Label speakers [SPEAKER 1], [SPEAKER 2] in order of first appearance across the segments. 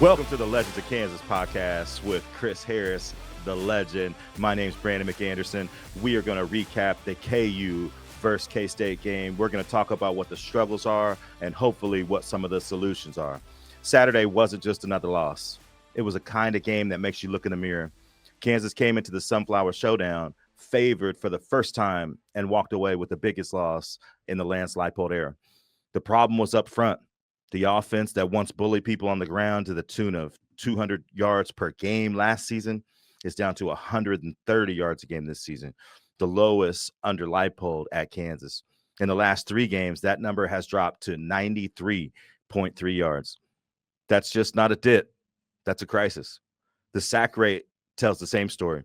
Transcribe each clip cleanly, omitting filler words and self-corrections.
[SPEAKER 1] Welcome to the Legends of Kansas podcast with Chris Harris, the legend. My name's Brandon McAnderson. We are going to recap the KU versus K-State game. We're going to talk about what the struggles are and hopefully what some of the solutions are. Saturday wasn't just another loss. It was a kind of game that makes you look in the mirror. Kansas came into the Sunflower Showdown favored for the first time and walked away with the biggest loss in the Lance Leipold era. The problem was up front. The offense that once bullied people on the ground to the tune of 200 yards per game last season is down to 130 yards a game this season, the lowest under Leipold at Kansas. In the last 3 games, that number has dropped to 93.3 yards. That's just not a dip. That's a crisis. The sack rate tells the same story.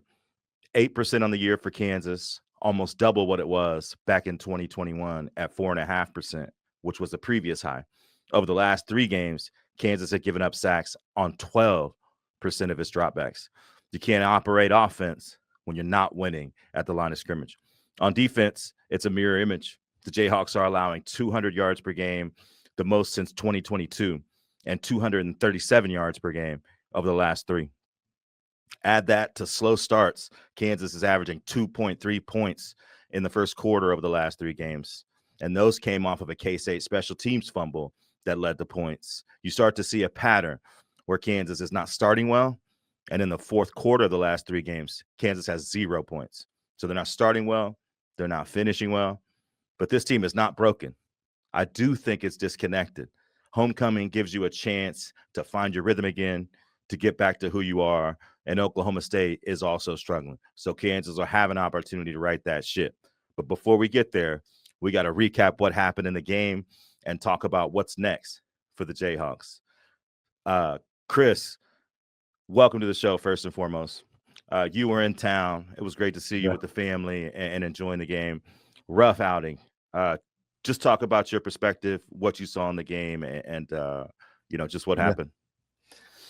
[SPEAKER 1] 8% on the year for Kansas, almost double what it was back in 2021 at 4.5%, which was the previous high. Over the last 3 games, Kansas had given up sacks on 12% of its dropbacks. You can't operate offense when you're not winning at the line of scrimmage. On defense, it's a mirror image. The Jayhawks are allowing 200 yards per game, the most since 2022, and 237 yards per game over the last 3. Add that to slow starts. Kansas is averaging 2.3 points in the first quarter over the last 3 games, and those came off of a K-State special teams fumble that led to points. You start to see a pattern where Kansas is not starting well, and in the fourth quarter of the last 3 games, Kansas has 0 points. So they're not starting well, they're not finishing well, but this team is not broken. I do think it's disconnected. Homecoming gives you a chance to find your rhythm again, to get back to who you are, and Oklahoma State is also struggling. So Kansas will have an opportunity to right that ship. But before we get there, we got to recap what happened in the game and talk about what's next for the Jayhawks. Chris, welcome to the show, first and foremost. You were in town. It was great to see you with the family and enjoying the game. Rough outing. Just talk about your perspective, what you saw in the game, and just what happened.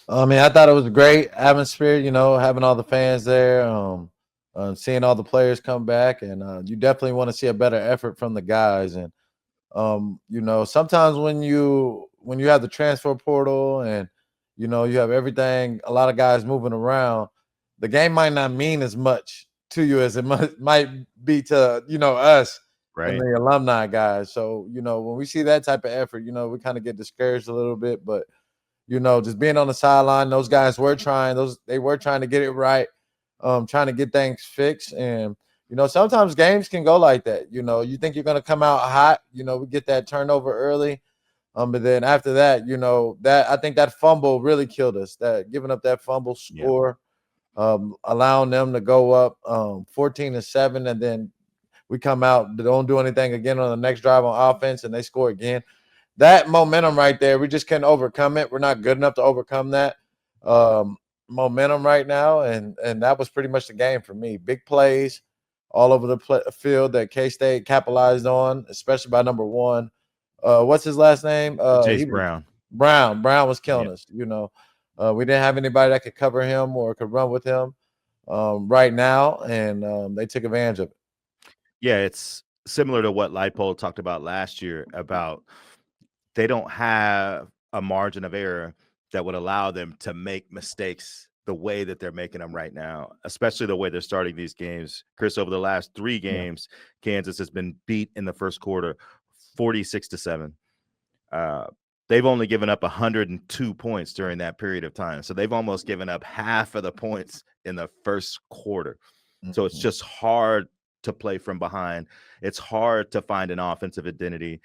[SPEAKER 2] I mean, I thought it was a great atmosphere, having all the fans there, seeing all the players come back, and you definitely want to see a better effort from the guys. And sometimes when you have the transfer portal and you have everything, a lot of guys moving around, the game might not mean as much to you as it might be to us, right, and the alumni guys. So when we see that type of effort, we kind of get discouraged a little bit. But just being on the sideline, those guys were trying. They were trying to get it right, trying to get things fixed. And sometimes games can go like that. You think you're going to come out hot. We get that turnover early. But then after that, that I think that fumble really killed us. That giving up that fumble score, allowing them to go up 14-7, and then we come out, don't do anything again on the next drive on offense, and they score again. That momentum right there, we just can't overcome it. We're not good enough to overcome that momentum right now, and that was pretty much the game for me. Big plays all over the field that K-State capitalized on, especially by number 1. What's his last name?
[SPEAKER 1] Jace Brown.
[SPEAKER 2] Brown was killing us. We didn't have anybody that could cover him or could run with him right now, and they took advantage of it.
[SPEAKER 1] Yeah, it's similar to what Leipold talked about last year about they don't have a margin of error that would allow them to make mistakes the way that they're making them right now, especially the way they're starting these games. Chris, over the last 3 games, Kansas has been beat in the first quarter 46-7. They've only given up 102 points during that period of time. So they've almost given up half of the points in the first quarter. So it's just hard to play from behind. It's hard to find an offensive identity.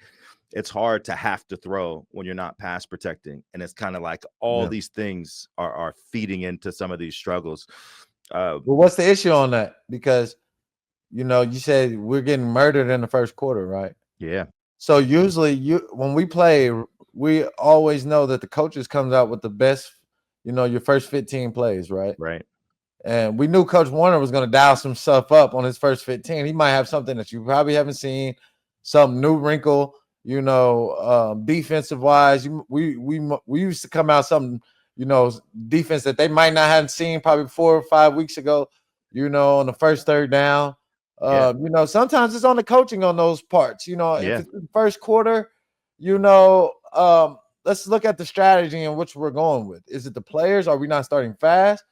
[SPEAKER 1] It's hard to have to throw when you're not pass protecting. And it's kind of like all these things are feeding into some of these struggles.
[SPEAKER 2] Well, what's the issue on that? Because, you said we're getting murdered in the first quarter, right?
[SPEAKER 1] Yeah.
[SPEAKER 2] So usually when we play, we always know that the coaches comes out with the best, your first 15 plays, right?
[SPEAKER 1] Right.
[SPEAKER 2] And we knew Coach Warner was going to dial some stuff up on his first 15. He might have something that you probably haven't seen, some new wrinkle, defensive wise. We used to come out something, defense that they might not have seen probably 4 or 5 weeks ago, on the first third down. Sometimes it's on the coaching on those parts. If it's the first quarter, let's look at the strategy in which we're going with. Is it the players? Are we not starting fast?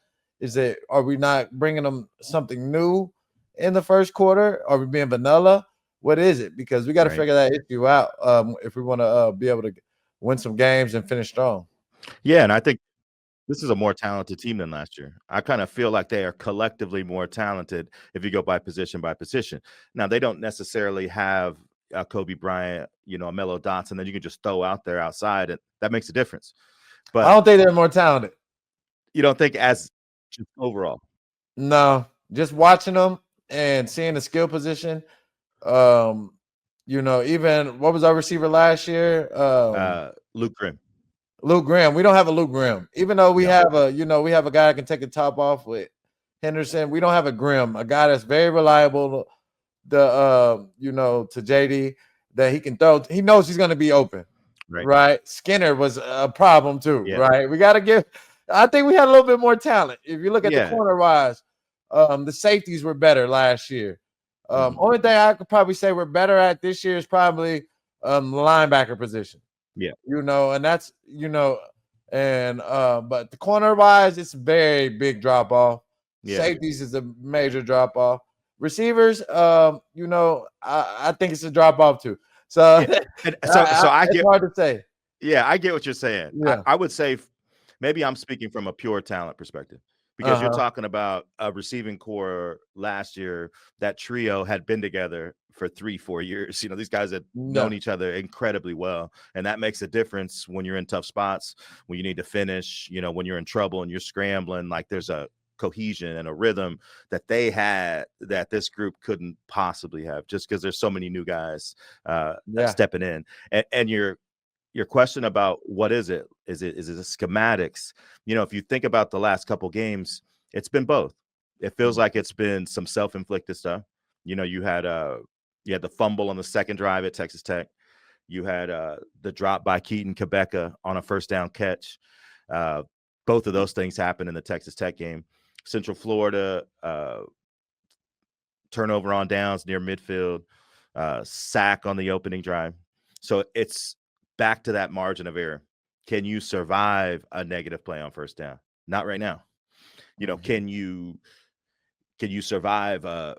[SPEAKER 2] Are we not bringing them something new in the first quarter? Are we being vanilla? What is it? Because we got to figure that issue out if we want to be able to win some games and finish strong.
[SPEAKER 1] Yeah, and I think this is a more talented team than last year. I kind of feel like they are collectively more talented if you go by position by position. Now, they don't necessarily have a Kobe Bryant, a Melo Dotson that you can just throw out there outside, and that makes a difference. But
[SPEAKER 2] I don't think they're more talented.
[SPEAKER 1] You don't think as just overall?
[SPEAKER 2] No, just watching them and seeing the skill position. Even what was our receiver last year?
[SPEAKER 1] Luke Grimm.
[SPEAKER 2] Luke Grimm. We don't have a Luke Grimm. Even though we have a guy that can take the top off with Henderson. We don't have a Grimm, a guy that's very reliable. To JD that he can throw. He knows he's going to be open. Right. Skinner was a problem too. Yeah. Right. We got to give. I think we had a little bit more talent. If you look at the corner wise, the safeties were better last year. Only thing I could probably say we're better at this year is probably the linebacker position.
[SPEAKER 1] Yeah.
[SPEAKER 2] And that's, but the corner wise, it's a very big drop off. Yeah. Safeties is a major drop off. Receivers, I think it's a drop off too. So,
[SPEAKER 1] it's hard
[SPEAKER 2] to say.
[SPEAKER 1] Yeah, I get what you're saying. Yeah. I would say maybe I'm speaking from a pure talent perspective. Because you're talking about a receiving core last year, that trio had been together for 3-4 years. These guys had known each other incredibly well. And that makes a difference when you're in tough spots, when you need to finish, when you're in trouble and you're scrambling. Like there's a cohesion and a rhythm that they had that this group couldn't possibly have, just because there's so many new guys stepping in. And your question about what is it? Is it schematics? If you think about the last couple games, it's been both. It feels like it's been some self-inflicted stuff. You had the fumble on the second drive at Texas Tech. You had the drop by Keaton Quebeca on a first down catch. Both of those things happened in the Texas Tech game. Central Florida turnover on downs near midfield, sack on the opening drive. So it's back to that margin of error. Can you survive a negative play on first down? Not right now. Can you survive a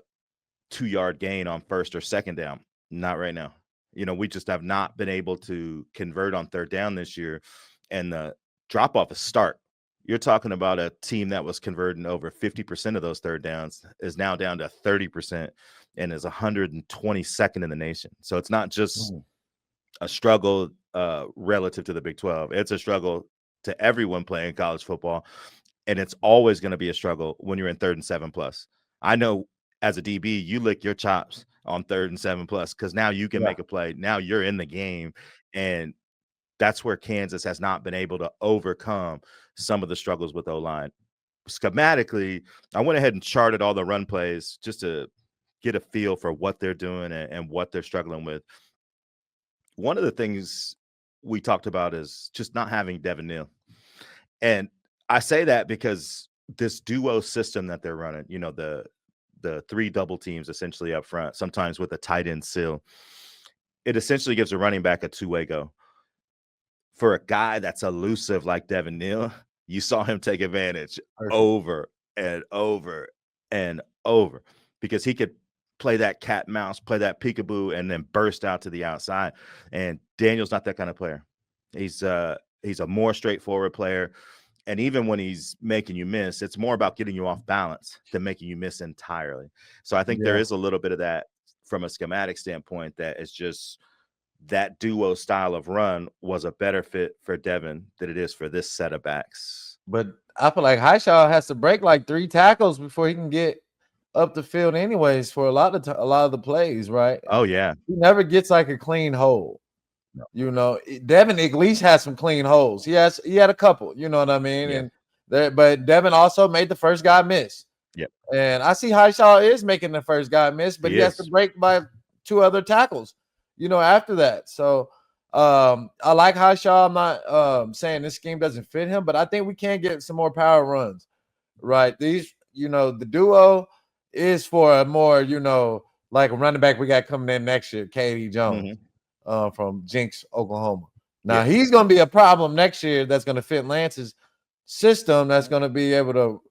[SPEAKER 1] 2-yard gain on first or second down? Not right now. We just have not been able to convert on third down this year. And the drop off is stark. You're talking about a team that was converting over 50% of those third downs is now down to 30% and is 122nd in the nation. So it's not just a struggle relative to the Big 12. It's a struggle to everyone playing college football. And it's always going to be a struggle when you're in 3rd and 7+. I know as a DB, you lick your chops on 3rd and 7+, because now you can make a play. Now you're in the game. And that's where Kansas has not been able to overcome some of the struggles with O-line. Schematically, I went ahead and charted all the run plays just to get a feel for what they're doing and what they're struggling with. One of the things we talked about is just not having Devin Neal. And I say that because this duo system that they're running, the 3 double teams essentially up front, sometimes with a tight end seal, it essentially gives a running back a two-way go. For a guy that's elusive like Devin Neal, you saw him take advantage over and over and over, because he could play that cat and mouse, play that peekaboo, and then burst out to the outside. And Daniel's not that kind of player. He's a more straightforward player. And even when he's making you miss, it's more about getting you off balance than making you miss entirely. So I think there is a little bit of that from a schematic standpoint, that it's just that duo style of run was a better fit for Devin than it is for this set of backs.
[SPEAKER 2] But I feel like Highshaw has to break like 3 tackles before he can get up the field anyways for a lot of the plays, right?
[SPEAKER 1] Oh, yeah.
[SPEAKER 2] He never gets like a clean hole. No. Devin at least has some clean holes. He had a couple, you know what I mean? Yeah. But Devin also made the first guy miss.
[SPEAKER 1] Yep.
[SPEAKER 2] And I see Highshaw is making the first guy miss, but he has to break by 2 other tackles, after that. So I like Highshaw. I'm not saying this scheme doesn't fit him, but I think we can get some more power runs, right? These, the duo is for a more, like a running back we got coming in next year, Katie Jones. Mm-hmm. From Jinx, Oklahoma. Now he's going to be a problem next year. That's going to fit Lance's system. That's going to be able to,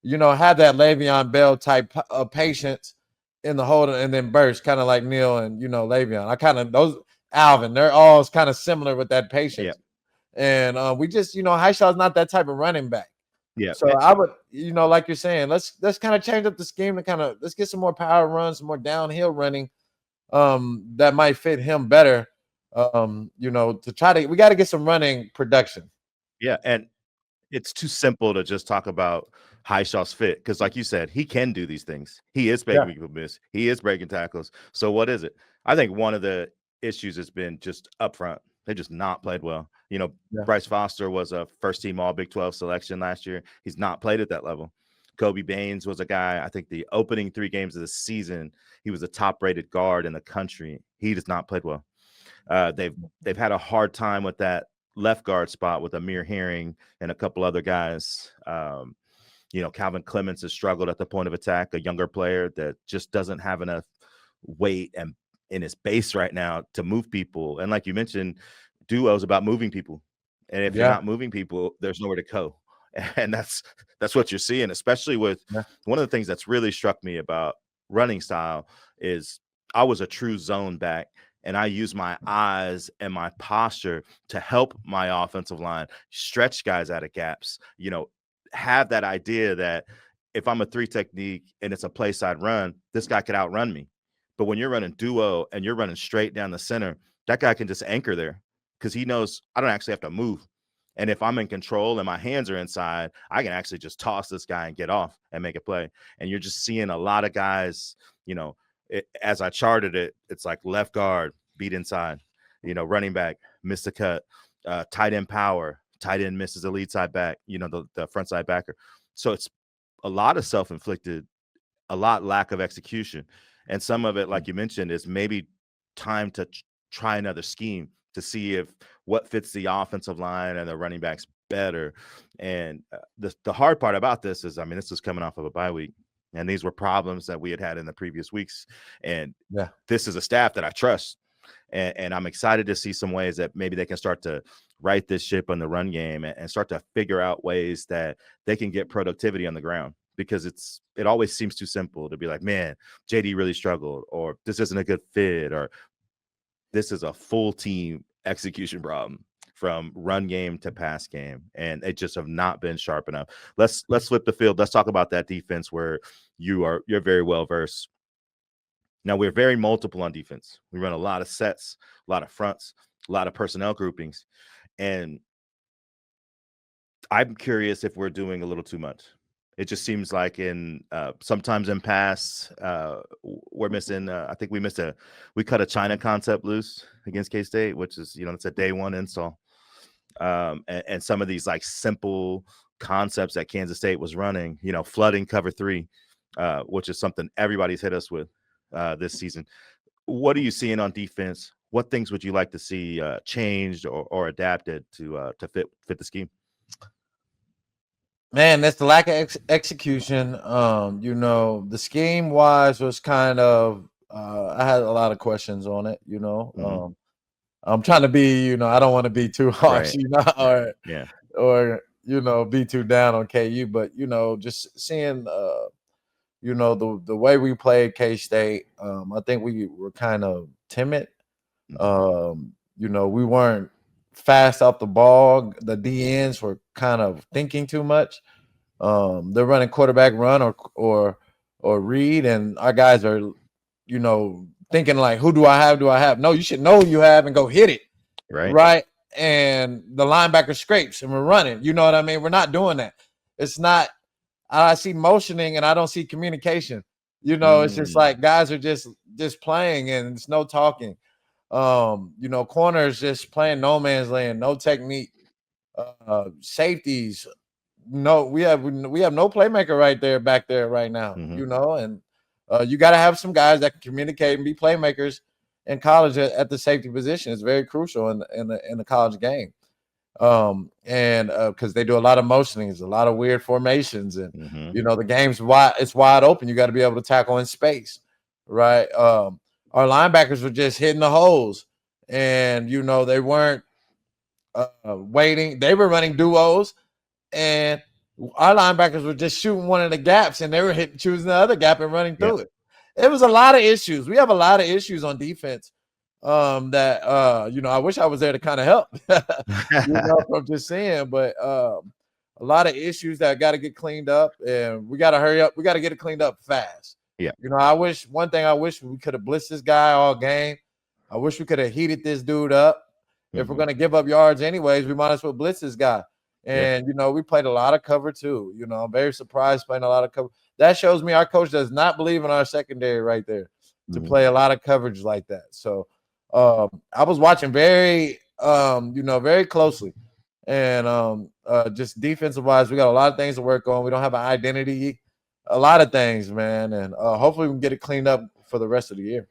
[SPEAKER 2] have that Le'Veon Bell type patience in the hold and then burst, kind of like Neil and Le'Veon. I kind of those Alvin. They're all kind of similar with that patience. And we just, Highshaw's not that type of running back.
[SPEAKER 1] Yeah.
[SPEAKER 2] So I would, like you're saying, let's kind of change up the scheme to let's get some more power runs, some more downhill running. That might fit him better. To try to, we got to get some running production.
[SPEAKER 1] Yeah, and it's too simple to just talk about Highshaw's fit because, like you said, he can do these things. He is making people miss. He is breaking tackles. So what is it? I think one of the issues has been just up front. They just not played well. Bryce Foster was a first-team All Big 12 selection last year. He's not played at that level. Kobe Baines was a guy, I think the opening 3 games of the season, he was a top-rated guard in the country. He does not played well. They've had a hard time with that left guard spot with Amir Herring and a couple other guys. Calvin Clements has struggled at the point of attack, a younger player that just doesn't have enough weight and in his base right now to move people. And like you mentioned, duo is about moving people. And if you're not moving people, there's nowhere to go. And that's what you're seeing, especially with one of the things that's really struck me about running style is I was a true zone back. And I use my eyes and my posture to help my offensive line stretch guys out of gaps, have that idea that if I'm a 3 technique and it's a play side run, this guy could outrun me. But when you're running duo and you're running straight down the center, that guy can just anchor there because he knows I don't actually have to move. And if I'm in control and my hands are inside, I can actually just toss this guy and get off and make a play. And you're just seeing a lot of guys, as I charted it, it's like left guard, beat inside, running back, missed the cut, tight end power, tight end misses the lead side back, the front side backer. So it's a lot of self-inflicted, a lot lack of execution. And some of it, like you mentioned, is maybe time to try another scheme to see if what fits the offensive line and the running backs better. And the hard part about this is, this was coming off of a bye week. And these were problems that we had in the previous weeks. And this is a staff that I trust. And I'm excited to see some ways that maybe they can start to right this ship on the run game and start to figure out ways that they can get productivity on the ground. Because it always seems too simple to be like, man, JD really struggled, or this isn't a good fit, or this is a full team execution problem from run game to pass game, and they just have not been sharp enough. Let's flip the field. Let's talk about that defense where you're very well versed. Now we're very multiple on defense. We run a lot of sets, a lot of fronts, a lot of personnel groupings, and I'm curious if we're doing a little too much. It just seems like sometimes in pass, we're missing. I think we cut a China concept loose against K-State, which is it's a day one install. And some of these like simple concepts that Kansas State was running, flooding cover 3, which is something everybody's hit us with this season. What are you seeing on defense? What things would you like to see changed or adapted to fit the scheme?
[SPEAKER 2] Man, that's the lack of execution. The scheme wise was kind of, I had a lot of questions on it, I'm trying to be, I don't want to be too harsh, or be too down on KU, but, just seeing, the way we played K-State, I think we were kind of timid. We weren't fast off the ball. The DNs were kind of thinking too much. They're running quarterback run or read, and our guys are, thinking like, who do I have? No, you should know who you have and go hit it. Right. And the linebacker scrapes and we're running. You know what I mean? We're not doing that. It's not, I see motioning and I don't see communication. It's just like guys are just playing and it's no talking. Corners just playing no man's land, no technique. Safeties, no, we have no playmaker back there right now. And you got to have some guys that can communicate and be playmakers in college at the safety position. It's very crucial in the college game. And because they do a lot of motionings, a lot of weird formations, and the game's wide open. You got to be able to tackle in space, right? Our linebackers were just hitting the holes, and they weren't waiting. They were running duos, and our linebackers were just shooting one of the gaps, and they were choosing the other gap and running
[SPEAKER 1] Yep.
[SPEAKER 2] through it. It was a lot of issues. We have a lot of issues on defense. That I wish I was there to kind of help. From just saying, but a lot of issues that got to get cleaned up, and we got to hurry up. We got to get it cleaned up fast.
[SPEAKER 1] Yeah.
[SPEAKER 2] I wish we could have blitzed this guy all game. I wish we could have heated this dude up. If we're going to give up yards anyways, we might as well blitz this guy. And, we played a lot of cover too. I'm very surprised playing a lot of cover. That shows me our coach does not believe in our secondary right there to play a lot of coverage like that. So I was watching very closely. And just defensive-wise, we got a lot of things to work on. We don't have an identity, a lot of things, man. And hopefully we can get it cleaned up for the rest of the year.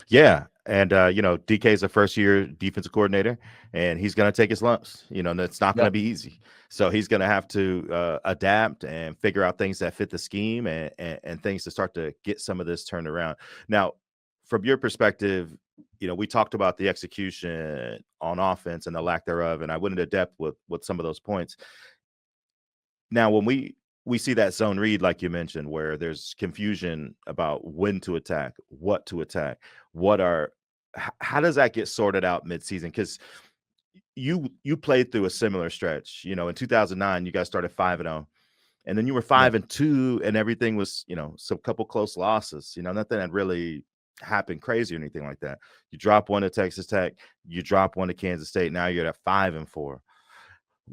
[SPEAKER 1] Yeah. And, DK is a first-year defensive coordinator, and he's going to take his lumps. And it's not going to be easy. So he's going to have to adapt and figure out things that fit the scheme and things to start to get some of this turned around. Now, from your perspective, we talked about the execution on offense and the lack thereof, and I went into depth with some of those points. Now, when we see that zone read, like you mentioned, where there's confusion about when to attack, what to attack, how does that get sorted out midseason? Because you played through a similar stretch. In 2009, you guys started 5-0, and then you were 5-2, and everything was, some couple close losses. Nothing had really happened crazy or anything like that. You drop one to Texas Tech, you drop one to Kansas State. Now you're at 5-4.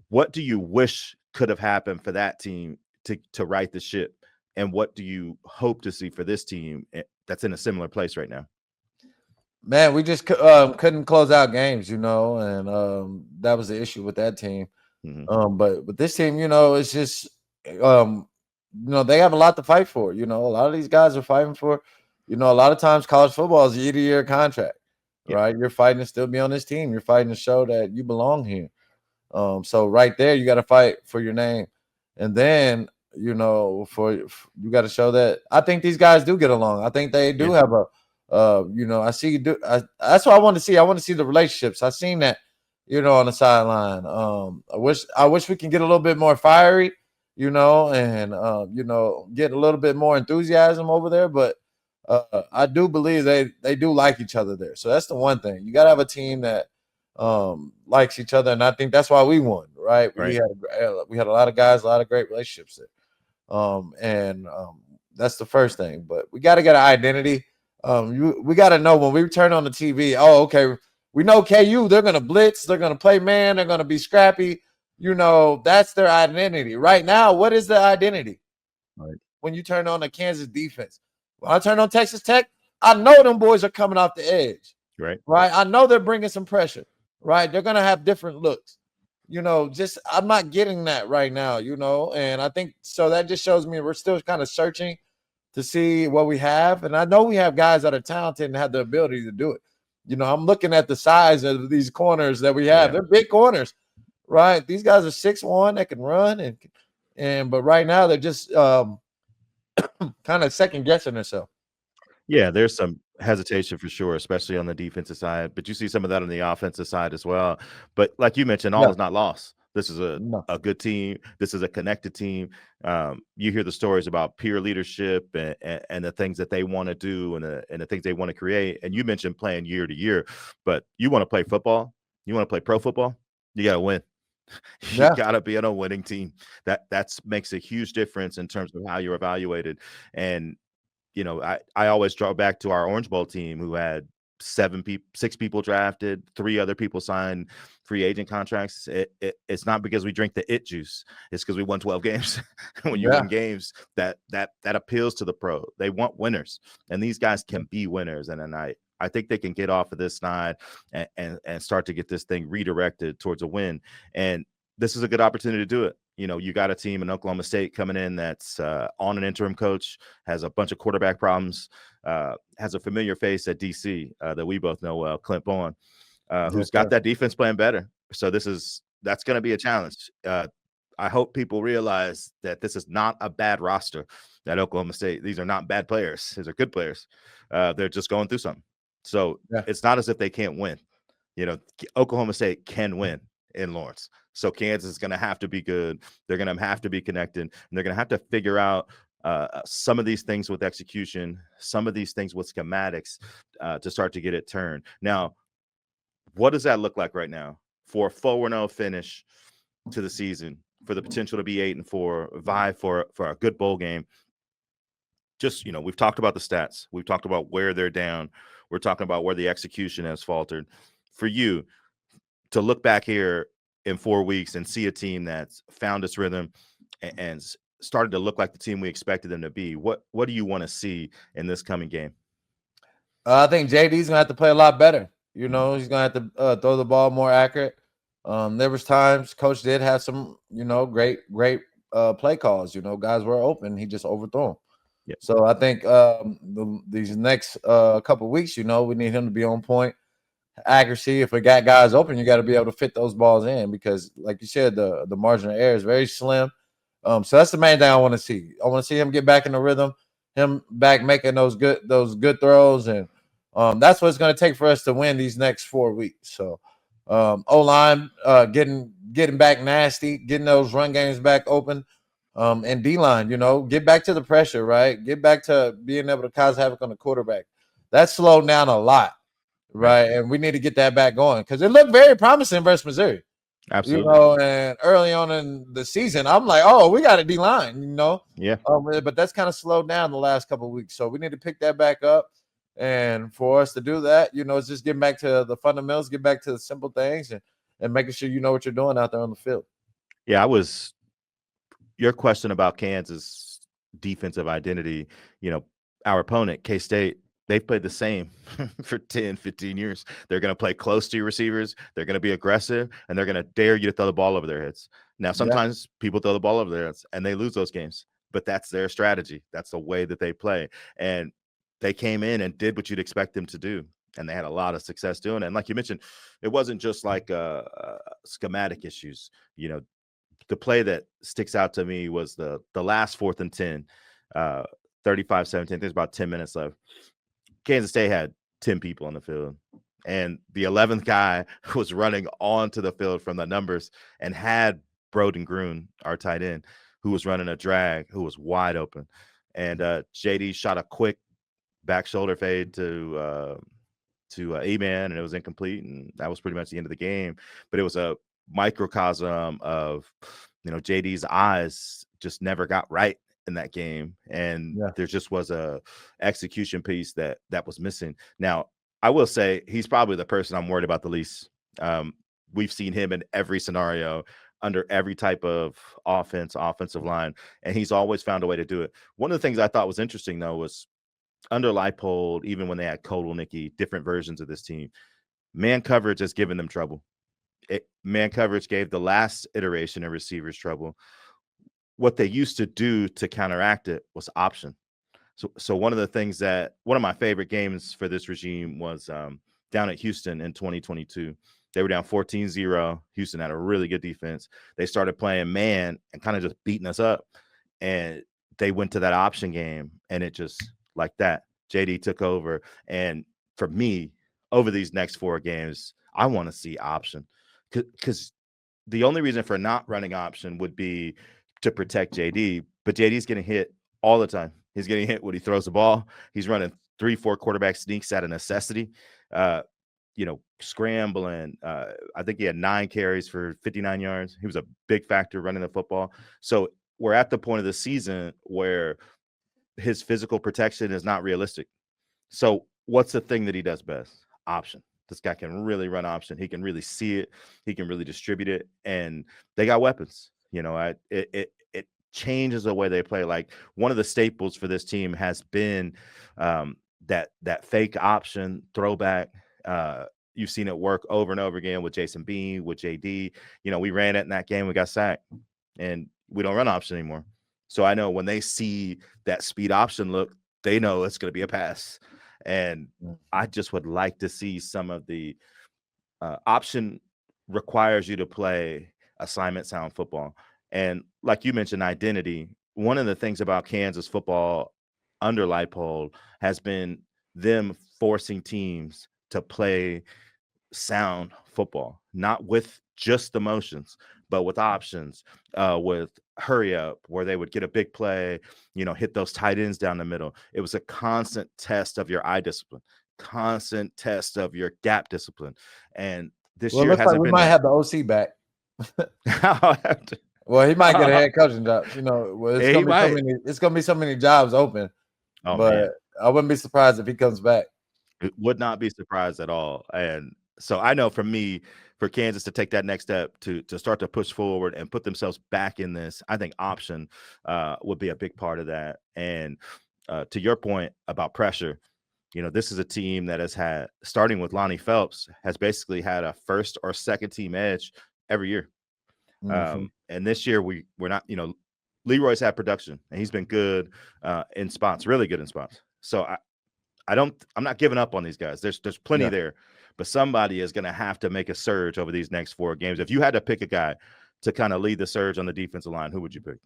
[SPEAKER 1] What do you wish could have happened for that team to right the ship, and what do you hope to see for this team that's in a similar place right now?
[SPEAKER 2] Man, we just couldn't close out games, and that was the issue with that team. But with this team, it's just they have a lot to fight for. A lot of these guys are fighting for. A lot of times college football is a year-to-year contract, right? You're fighting to still be on this team. You're fighting to show that you belong here. So right there, you got to fight for your name, and then you got to show that. I think these guys do get along. I think they do have a, I see you do. That's what I want to see. I want to see the relationships. I've seen that, on the sideline. I wish we can get a little bit more fiery, and get a little bit more enthusiasm over there, but. I do believe they do like each other there. So that's the one thing. You got to have a team that likes each other, and I think that's why we won, right? We had a lot of guys, a lot of great relationships there. That's the first thing. But we got to get an identity. We got to know when we turn on the TV, okay, we know KU, they're going to blitz, they're going to play man, they're going to be scrappy. That's their identity. Right now, what is the identity?
[SPEAKER 1] Right.
[SPEAKER 2] When you turn on the Kansas defense. When I turn on Texas Tech, I know them boys are coming off the edge.
[SPEAKER 1] Right.
[SPEAKER 2] I know they're bringing some pressure. Right. They're going to have different looks. I'm not getting that right now, and I think so that just shows me we're still kind of searching to see what we have. And I know we have guys that are talented and have the ability to do it. I'm looking at the size of these corners that we have. They're big corners, right? These guys are 6'1" that can run but right now they're just kind of second guessing themselves.
[SPEAKER 1] Yeah, there's some hesitation for sure, especially on the defensive side, but you see some of that on the offensive side as well. But like you mentioned, all is not lost. This is a good team. This is a connected team. You hear the stories about peer leadership and the things that they want to do and the things they want to create. And you mentioned playing year to year, but you want to play football, you want to play pro football, you got to win. You got to be on a winning team. That makes a huge difference in terms of how you're evaluated. And I always draw back to our Orange Bowl team who had 6 people drafted, 3 other people signed free agent contracts. It's not because we drink the juice. It's because we won 12 games. When you win games, that appeals to the pro. They want winners, and these guys can be winners. And then I think they can get off of this snide and start to get this thing redirected towards a win. And this is a good opportunity to do it. You got a team in Oklahoma State coming in that's on an interim coach, has a bunch of quarterback problems, has a familiar face at DC that we both know well, Clint Bowen, who's got that defense playing better. So that's going to be a challenge. I hope people realize that this is not a bad roster at Oklahoma State. These are not bad players. These are good players. They're just going through something. So it's not as if they can't win. Oklahoma State can win. in Lawrence. So Kansas is going to have to be good. They're going to have to be connected, and they're going to have to figure out some of these things with execution, some of these things with schematics to start to get it turned. Now, what does that look like right now for a 4-0 finish to the season, for the potential to be 8-4, vie for a good bowl game? Just, we've talked about the stats. We've talked about where they're down. We're talking about where the execution has faltered. For you to look back here in 4 weeks and see a team that's found its rhythm and started to look like the team we expected them to be, what do you want to see in this coming game?
[SPEAKER 2] I think JD's gonna have to play a lot better. He's gonna have to throw the ball more accurate. There was times Coach did have some, great play calls. Guys were open. He just overthrew them.
[SPEAKER 1] Yeah.
[SPEAKER 2] So I think these next couple of weeks, we need him to be on point. Accuracy. If we got guys open, you got to be able to fit those balls in because, like you said, the margin of error is very slim. So that's the main thing I want to see. I want to see him get back in the rhythm, him back making those good throws, and that's what it's going to take for us to win these next 4 weeks. So O-line getting back nasty, getting those run games back open, and D-line, get back to the pressure, right? Get back to being able to cause havoc on the quarterback. That's slowed down a lot, right? And we need to get that back going because it looked very promising versus Missouri.
[SPEAKER 1] Absolutely.
[SPEAKER 2] And early on in the season, I'm like, oh, we got a D-line,
[SPEAKER 1] Yeah.
[SPEAKER 2] But that's kind of slowed down the last couple of weeks. So we need to pick that back up. And for us to do that, it's just getting back to the fundamentals, get back to the simple things and making sure you know what you're doing out there on the field.
[SPEAKER 1] Yeah, your question about Kansas defensive identity, our opponent, K-State, they've played the same for 10, 15 years. They're going to play close to your receivers. They're going to be aggressive, and they're going to dare you to throw the ball over their heads. Now, sometimes people throw the ball over their heads, and they lose those games. But that's their strategy. That's the way that they play. And they came in and did what you'd expect them to do. And they had a lot of success doing it. And like you mentioned, it wasn't just like schematic issues. The play that sticks out to me was the last 4th and 10, 35-17. There's about 10 minutes left. Kansas State had 10 people on the field, and the 11th guy was running onto the field from the numbers and had Broden Gruen, our tight end, who was running a drag, who was wide open. And JD shot a quick back shoulder fade to E-Man, and it was incomplete, and that was pretty much the end of the game. But it was a microcosm of, JD's eyes just never got right in that game, and there just was a execution piece that was missing. Now, I will say he's probably the person I'm worried about the least. We've seen him in every scenario, under every type of offensive line, and he's always found a way to do it. One of the things I thought was interesting, though, was under Leipold, even when they had Kotelnicki, different versions of this team, man coverage has given them trouble. Man coverage gave the last iteration of receivers trouble. What they used to do to counteract it was option. So one of my favorite games for this regime was down at Houston in 2022. They were down 14-0. Houston had a really good defense. They started playing man and kind of just beating us up. And they went to that option game, and it just like that. JD took over. And for me, over these next 4 games, I want to see option. Because the only reason for not running option would be to protect JD. But JD's getting hit all the time. He's getting hit when he throws the ball. He's running 3-4 quarterback sneaks out of necessity. Scrambling. I think he had 9 carries for 59 yards. He was a big factor running the football. So we're at the point of the season where his physical protection is not realistic. So what's the thing that he does best? Option. This guy can really run option. He can really see it. He can really distribute it. And they got weapons. It changes the way they play. Like, one of the staples for this team has been that fake option throwback. You've seen it work over and over again with Jason Bean, with JD. We ran it in that game. We got sacked, and we don't run option anymore. So I know when they see that speed option look, they know it's going to be a pass. And I just would like to see some of the option requires you to play assignment sound football. And like you mentioned, identity. One of the things about Kansas football under Leipold has been them forcing teams to play sound football, not with just the motions, but with options, with hurry up, where they would get a big play, hit those tight ends down the middle. It was a constant test of your eye discipline, constant test of your gap discipline. And this
[SPEAKER 2] Well, it
[SPEAKER 1] year
[SPEAKER 2] looks like
[SPEAKER 1] hasn't
[SPEAKER 2] we
[SPEAKER 1] been
[SPEAKER 2] might
[SPEAKER 1] that.
[SPEAKER 2] have the OC back. Well, he might get a head coaching job. Well, it's gonna be so many jobs open.
[SPEAKER 1] Oh,
[SPEAKER 2] but
[SPEAKER 1] man.
[SPEAKER 2] I wouldn't be surprised if he comes back.
[SPEAKER 1] It would not be surprised at all. And so I know for me, for Kansas to take that next step to start to push forward and put themselves back in this, I think option would be a big part of that. And to your point about pressure, this is a team that has had, starting with Lonnie Phelps, has basically had a first or second team edge every year.
[SPEAKER 2] Mm-hmm.
[SPEAKER 1] And this year we're not, Leroy's had production and he's been good in spots, really good in spots. So I'm not giving up on these guys. There's plenty there, but somebody is going to have to make a surge over these next 4 games. If you had to pick a guy to kind of lead the surge on the defensive line, who would you pick?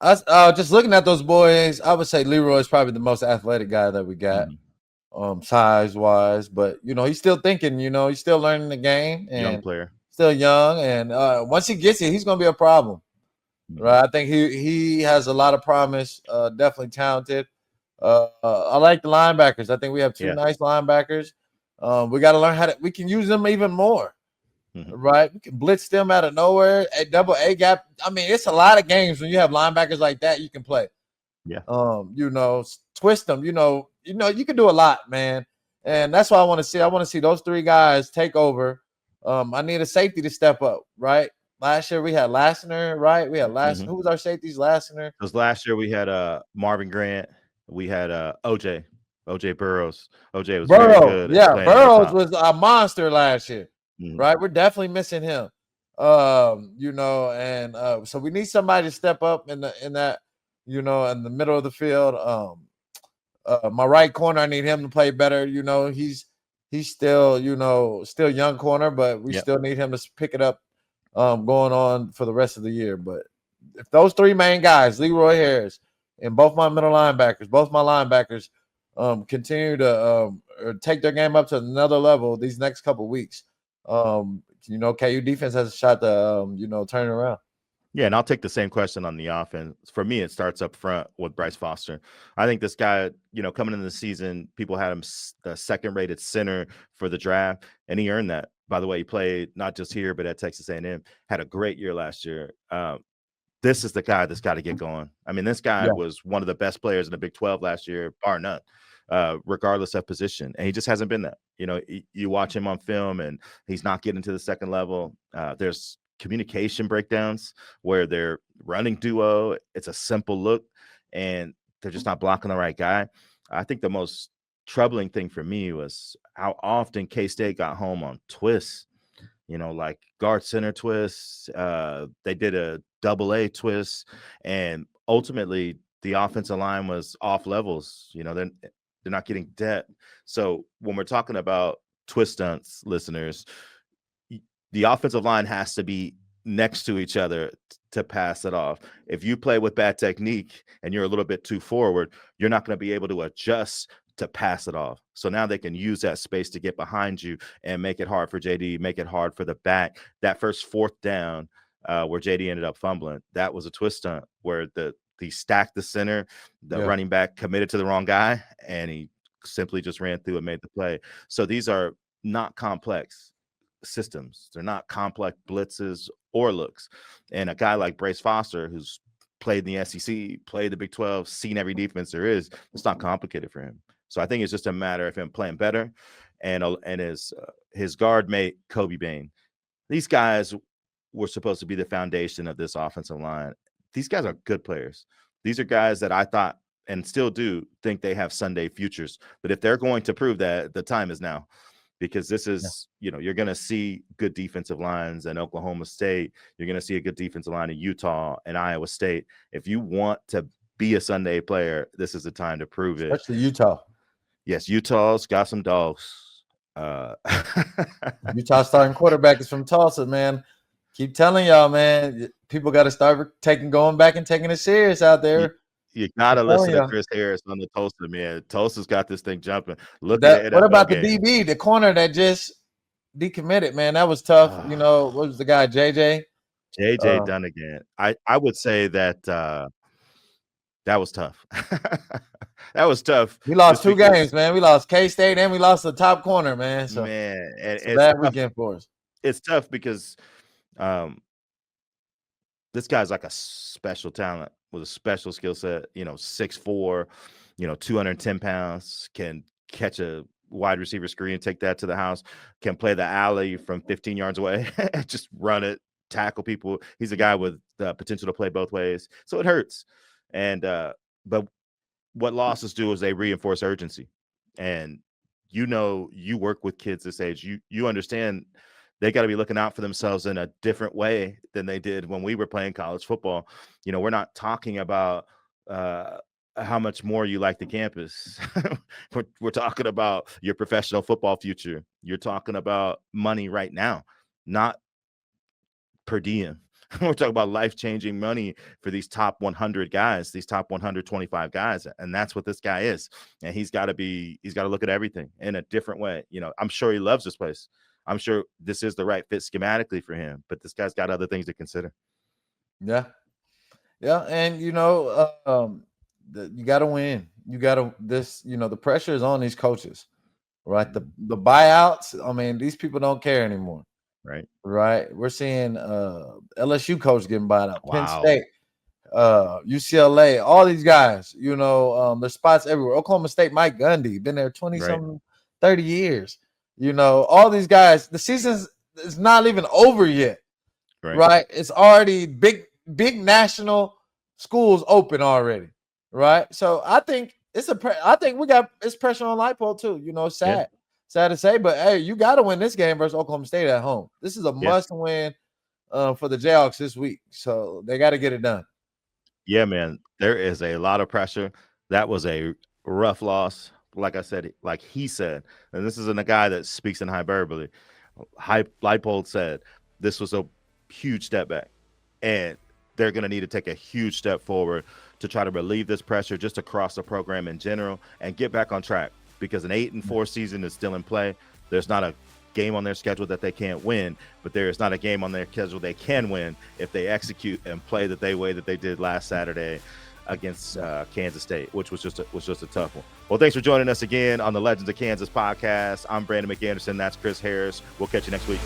[SPEAKER 2] Just looking at those boys, I would say Leroy is probably the most athletic guy that we got, size wise. But he's still thinking. He's still learning the game, and
[SPEAKER 1] young player,
[SPEAKER 2] still young. And once he gets it, he's going to be a problem, right? I think he has a lot of promise. Definitely talented. I like the linebackers. I think we have 2 nice linebackers. We got to learn we can use them even more. Right, we can blitz them out of nowhere, a double A gap. I mean, it's a lot of games when you have linebackers like that you can play. Twist them. You can do a lot, man, and that's what I want to see. I want to see those 3 guys take over. I need a safety to step up. Right, last year we had Lassner. Right, we had Lassner. Who was our safeties? Lassner.
[SPEAKER 1] Because last year we had Marvin Grant. We had OJ Burrows. OJ was very good.
[SPEAKER 2] Yeah, Burrows was a monster last year. Right, we're definitely missing him. So we need somebody to step up in that, in the middle of the field. My right corner, I need him to play better. He's still, still young corner, but we still need him to pick it up, going on for the rest of the year. But if those 3 main guys, Leroy Harris and both my linebackers, continue to take their game up to another level these next couple of weeks. KU defense has a shot to turn it around.
[SPEAKER 1] Yeah, and I'll take the same question on the offense. For me, it starts up front with Bryce Foster. I think this guy, coming into the season, people had him the second-rated center for the draft, and he earned that. By the way, he played not just here, but at Texas A&M. Had a great year last year. This is the guy that's got to get going. I mean, this guy was one of the best players in the Big 12 last year, bar none. Regardless of position. And he just hasn't been that. You watch him on film and he's not getting to the second level. There's communication breakdowns where they're running duo. It's a simple look and they're just not blocking the right guy. I think the most troubling thing for me was how often K-State got home on twists, like guard center twists. They did a double A twist and ultimately the offensive line was off levels. They're not getting depth. So when we're talking about twist stunts, listeners, the offensive line has to be next to each other to pass it off. If you play with bad technique and you're a little bit too forward, you're not going to be able to adjust to pass it off. So now they can use that space to get behind you and make it hard for JD, make it hard for the back. That first 4th down where JD ended up fumbling, that was a twist stunt where he stacked the center, running back committed to the wrong guy, and he simply just ran through and made the play. So these are not complex systems. They're not complex blitzes or looks. And a guy like Bryce Foster, who's played in the SEC, played the Big 12, seen every defense there is, it's not complicated for him. So I think it's just a matter of him playing better and his guard mate, Kobe Bain. These guys were supposed to be the foundation of this offensive line. These guys are good players. These are guys that I thought and still do think they have Sunday futures. But if they're going to prove that, the time is now, because this is, you're going to see good defensive lines in Oklahoma State. You're going to see a good defensive line in Utah and Iowa State. If you want to be a Sunday player, this is the time to prove it.
[SPEAKER 2] Especially Utah.
[SPEAKER 1] Yes, Utah's got some dogs.
[SPEAKER 2] Utah starting quarterback is from Tulsa, man. Keep telling y'all, man. People got to start going back and taking it serious out there.
[SPEAKER 1] You gotta listen to Chris Harris on the Tulsa, man. Tulsa's got this thing jumping.
[SPEAKER 2] What about the DB, the corner that just decommitted, man. That was tough. You know, what was the guy, JJ?
[SPEAKER 1] JJ Dunnigan. I would say that that was tough. That was tough.
[SPEAKER 2] We lost 2 games, man. We lost K-State and we lost the top corner, man. So,
[SPEAKER 1] man,
[SPEAKER 2] it's a bad weekend for us.
[SPEAKER 1] It's tough because this guy's like a special talent with a special skill set, 6'4", 210 pounds, can catch a wide receiver screen and take that to the house, can play the alley from 15 yards away, just run it, tackle people. He's a guy with the potential to play both ways. So it hurts. And but what losses do is they reinforce urgency. And you work with kids this age. You understand they got to be looking out for themselves in a different way than they did when we were playing college football. We're not talking about how much more you like the campus. we're talking about your professional football future. You're talking about money right now, not per diem. We're talking about life-changing money for these top 100 guys, these top 125 guys. And that's what this guy is. And he's got to look at everything in a different way. I'm sure he loves this place. I'm sure this is the right fit schematically for him, but this guy's got other things to consider.
[SPEAKER 2] Yeah. Yeah. And, you got to win. The pressure is on these coaches, right? The buyouts. I mean, these people don't care anymore.
[SPEAKER 1] Right.
[SPEAKER 2] We're seeing LSU coach getting bought out,
[SPEAKER 1] Wow.
[SPEAKER 2] Penn State, UCLA, all these guys, there's spots everywhere. Oklahoma State, Mike Gundy, been there 20-something, 30 years. All these guys, the season is not even over yet. Right. It's already big national schools open already. Right. So I think it's pressure on Leipold too. Sad. Yeah. Sad to say, but hey, you got to win this game versus Oklahoma State at home. This is a must-win for the Jayhawks this week, so they got to get it done.
[SPEAKER 1] Yeah, man, there is a lot of pressure. That was a rough loss, like I said, like he said, and this isn't a guy that speaks in hyperbole. Leipold said this was a huge step back, and they're going to need to take a huge step forward to try to relieve this pressure just across the program in general and get back on track. Because an 8-4 season is still in play. There's not a game on their schedule that they can't win, but there is not a game on their schedule they can win if they execute and play the way that they did last Saturday against Kansas State, which was just a tough one. Well, thanks for joining us again on the Legends of Kansas podcast. I'm Brandon McAnderson. That's Chris Harris. We'll catch you next week.